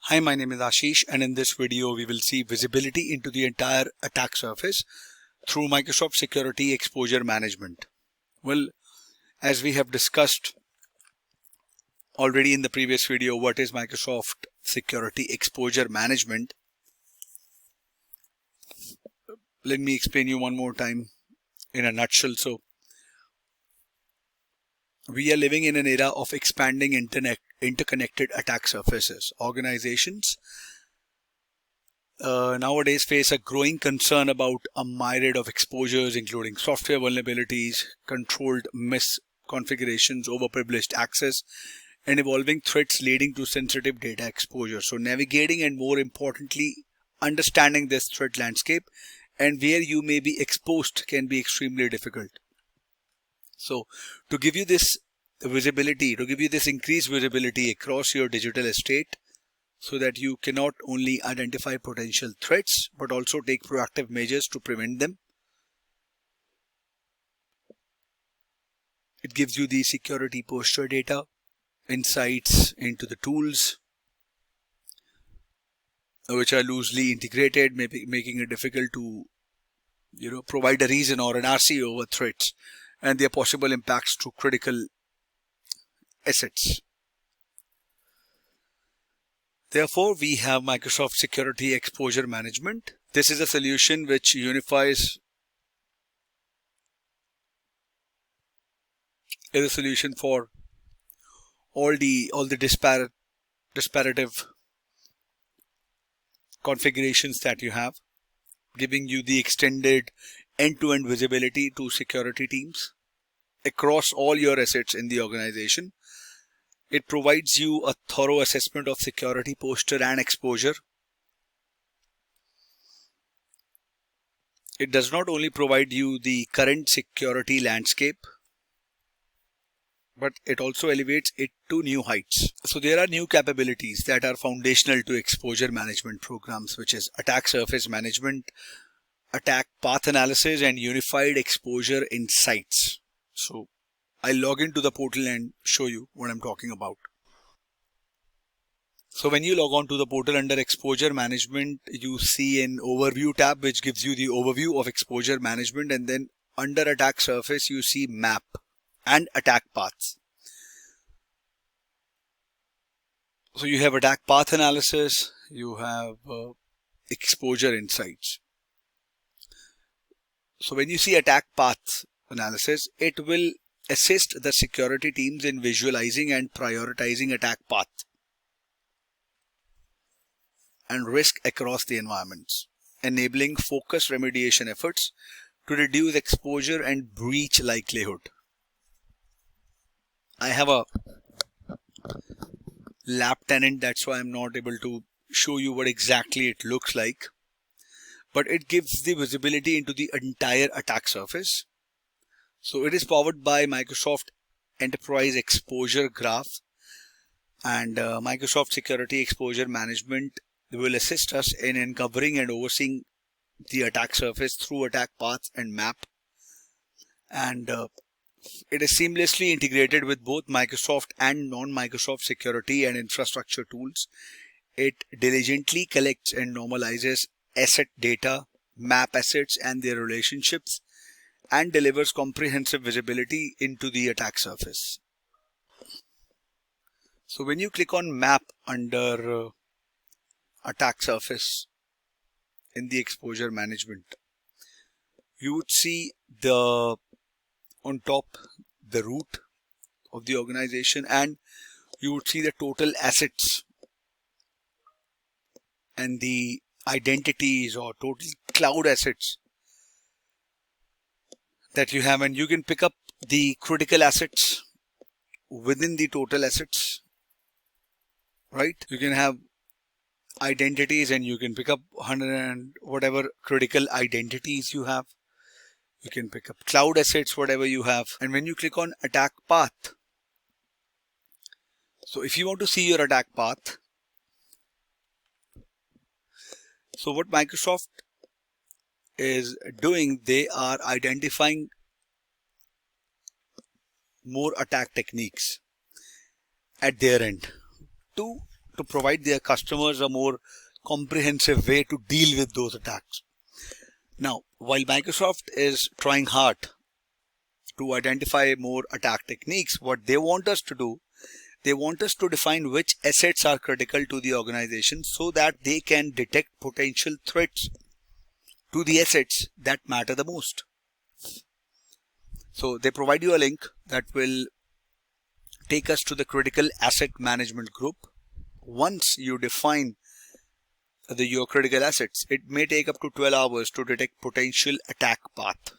Hi, my name is Ashish, and in this video we will see visibility into the entire attack surface through Microsoft Security Exposure Management. Well, as we have discussed already in the previous video, what is Microsoft Security Exposure Management? Let me explain you one more time in a nutshell. So, we are living in an era of expanding interconnected attack surfaces. Organizations nowadays face a growing concern about a myriad of exposures, including software vulnerabilities, controlled misconfigurations, overprivileged access, and evolving threats leading to sensitive data exposure. So navigating and, more importantly, understanding this threat landscape and where you may be exposed can be extremely difficult. So to give you this visibility, to give you this increased visibility across your digital estate, so that you can not only identify potential threats but also take proactive measures to prevent them. It gives you the security posture data, insights into the tools which are loosely integrated, making it difficult to provide a reason or an RC over threats and their possible impacts to critical assets. Therefore, we have Microsoft Security Exposure Management. This is a solution which unifies is a solution for all the disparative configurations that you have, giving you the extended end-to-end visibility to security teams across all your assets in the organization. It provides you a thorough assessment of security posture and exposure. It does not only provide you the current security landscape, but it also elevates it to new heights. So there are new capabilities that are foundational to exposure management programs, which is attack surface management, attack path analysis, and unified exposure insights. So I'll log into the portal and show you what I'm talking about. So when you log on to the portal under exposure management, you see an overview tab which gives you the overview of exposure management, and then under attack surface you see map and attack paths. So you have attack path analysis, you have exposure insights. So when you see attack path analysis, it will assist the security teams in visualizing and prioritizing attack path and risk across the environments, enabling focused remediation efforts to reduce exposure and breach likelihood. I have a lab tenant, that's why I'm not able to show you what exactly it looks like, but it gives the visibility into the entire attack surface. So it is powered by Microsoft Enterprise Exposure Graph, and Microsoft Security Exposure Management will assist us in uncovering and overseeing the attack surface through attack paths and map. And it is seamlessly integrated with both Microsoft and non-Microsoft security and infrastructure tools. It diligently collects and normalizes asset data, map assets and their relationships, and delivers comprehensive visibility into the attack surface. So when you click on map under attack surface in the exposure management, you would see on top the root of the organization, and you would see the total assets and the identities or total cloud assets that you have, and you can pick up the critical assets within the total assets, right? You can have identities and you can pick up 100 and whatever critical identities you have. You can pick up cloud assets, whatever you have. And when you click on attack path, so if you want to see your attack path, so what Microsoft is doing, they are identifying more attack techniques at their end to to provide their customers a more comprehensive way to deal with those attacks. Now, while Microsoft is trying hard to identify more attack techniques, what they want us to do, they want us to define which assets are critical to the organization so that they can detect potential threats to the assets that matter the most. So they provide you a link that will take us to the critical asset management group. Once you define your critical assets, it may take up to 12 hours to detect potential attack path.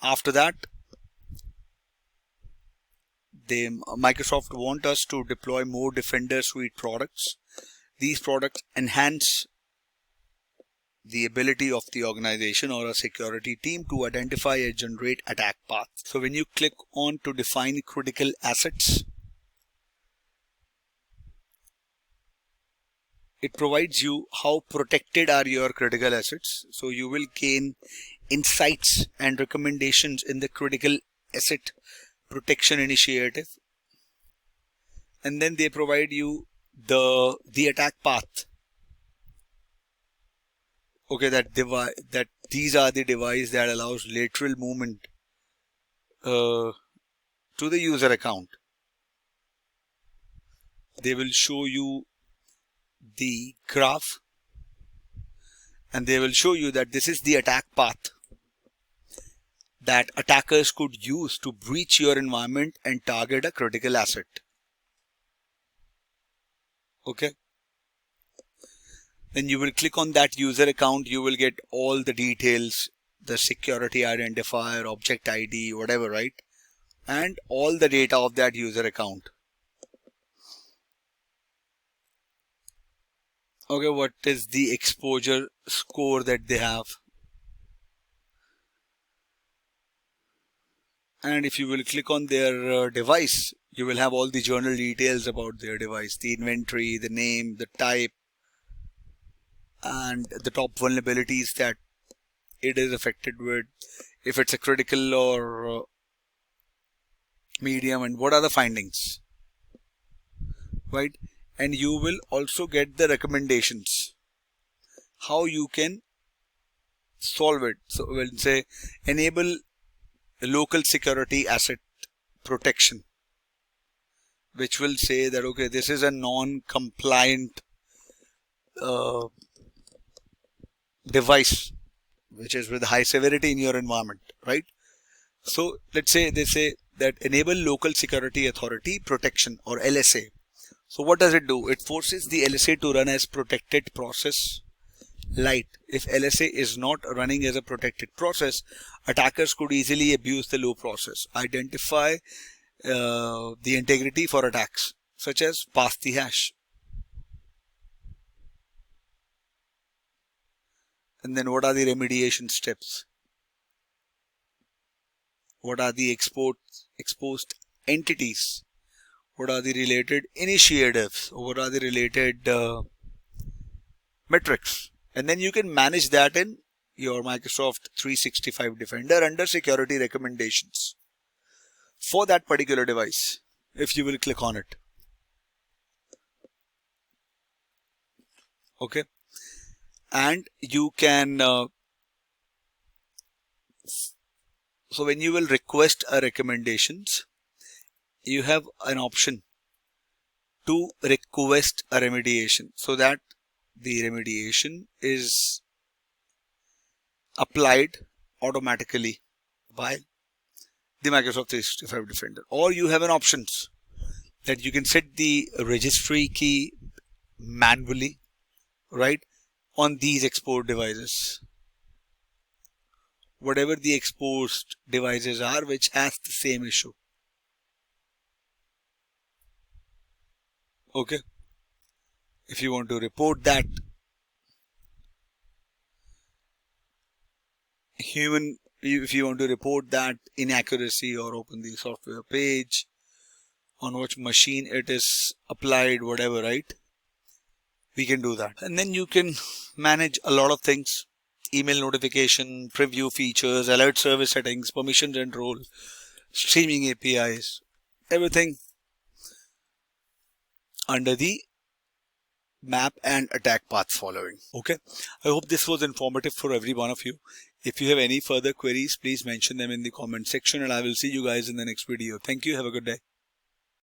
After that, Microsoft want us to deploy more Defender Suite products. These products enhance the ability of the organization or a security team to identify and generate attack paths. So when you click on to define critical assets, it provides you how protected are your critical assets. So you will gain insights and recommendations in the critical asset protection initiative. And then they provide you the attack path. Okay, that these are the device that allows lateral movement to the user account. They will show you the graph and they will show you that this is the attack path that attackers could use to breach your environment and target a critical asset. Okay. Then you will click on that user account. You will get all the details, the security identifier, object ID, whatever, right? And all the data of that user account. Okay, what is the exposure score that they have? And if you will click on their device, you will have all the journal details about their device, the inventory, the name, the type, and the top vulnerabilities that it is affected with, if it's a critical or medium, and what are the findings, right? And you will also get the recommendations how you can solve it. So we'll say enable local security asset protection, which will say that okay, this is a non-compliant device which is with high severity in your environment, right? So let's say they say that enable local security authority protection or LSA. So what does it do? It forces the LSA to run as protected process light. If LSA is not running as a protected process, attackers could easily abuse the low process, identify the integrity for attacks such as pass the hash. And then what are the remediation steps? What are the exposed entities? What are the related initiatives? What are the related metrics? And then you can manage that in your Microsoft 365 Defender under security recommendations for that particular device, if you will click on it. Okay. And you can so when you will request a recommendations, you have an option to request a remediation so that the remediation is applied automatically by the Microsoft 365 Defender. Or you have an options that you can set the registry key manually, right, on these exposed devices. Whatever the exposed devices are which has the same issue. Okay. If you want to report that if you want to report that inaccuracy or open the software page, on which machine it is applied, whatever, right? We can do that. And then you can manage a lot of things: email notification, preview features, alert service settings, permissions and role, streaming APIs, everything under the map and attack path following. Okay, I hope this was informative for every one of you. If you have any further queries, please mention them in the comment section, and I will see you guys in the next video. Thank you. Have a good day.